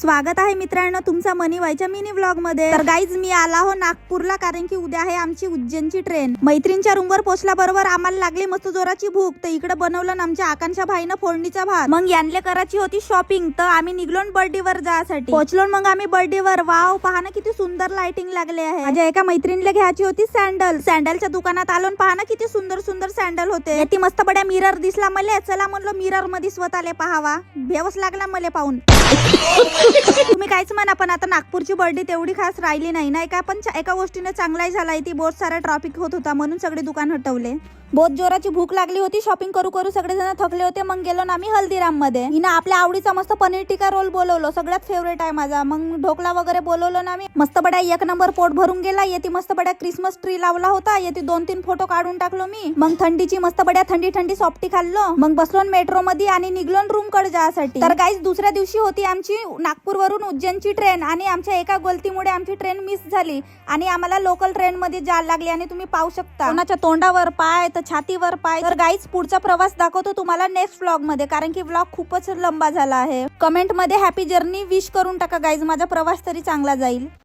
स्वागत आहे मित्रांनो तुमचा मनी व्हायच्या मिनी व्लॉग मध्ये। तर गाईज मी आला हो नागपूरला, कारण की उद्या आहे आमची उज्जैनची ट्रेन। मैत्रीणच्या रूमवर पोहोचल्या बरोबर आम्हाला लागली मस्त जोराची भूक, तर इकडे बनवलं आमच्या आकांक्षा भाईनं फोडणीचा भात। मग यांले करायची होती शॉपिंग, तर आम्ही निघलो बर्थडे वर जायसाठी। पोहोचलो मग आम्ही बर्थडे वर। वाव, पहा ना किती सुंदर लाइटिंग लागले आहे। माझ्या एका मैत्रिणीला घ्यायची होती सॅन्डल। सॅन्डलच्या दुकानात आलो, पहा ना किती सुंदर सुंदर सॅन्डल होते। ती मस्त बड्या मिरर दिसला मला, चला म्हणलं मिरर मध्ये स्वतःले पाहावा। भेवच लागला मला पाहून। तुम्ही काहीच म्हणा, पण आता नागपूरची बर्थडे तेवढी खास राहिली नाही का। पण एका गोष्टीने चांगलाही झाला, ती बहुत सारा ट्रॅफिक होत होता म्हणून सगळे दुकान हटवले। बहुत जोराची भूक लागली होती, शॉपिंग करू करू सगळेजण थकले होते। मग गेलो ना आम्ही हल्दीराम मध्ये। हिनं आपल्या आवडीचा मस्त पनीर टिक्का रोल बोलवलो, सगळ्यात फेवरेट आहे माझा। मग ढोकला वगैरे बोलवलो ना आम्ही। मस्त बड्या एक नंबर पोट भरून गेला। येती मस्त बड्या क्रिसमस ट्री लावला होता, येती 2-3 फोटो काढून टाकलो मी। मग थंडीची मस्त बड्या थंडी थंडी सॉफ्टी खाल्लो। मग बसलो मेट्रो मध्ये आणि निघलो रूम कडे जायसाठी। तर गाईज दुसऱ्या दिवशी होती आमची नागपूर वरून उज्जैनची ट्रेन, आणि आमच्या एका गलतीमुळे आमची ट्रेन मिस झाली आणि आम्हाला लोकल ट्रेन मध्ये जायला लागली। आणि तुम्ही पाहू शकता कोणाच्या तोंडावर पाय तर छातीवर पाय। तर गाईज पुढचा प्रवास दाखवतो तुम्हाला नेक्स्ट व्लॉग मध्ये, कारण की व्लॉग खूपच लंबा झाला आहे। कमेंट मध्ये हॅपी जर्नी विश करून टाका गाईज, माझा प्रवास तरी चांगला जाईल।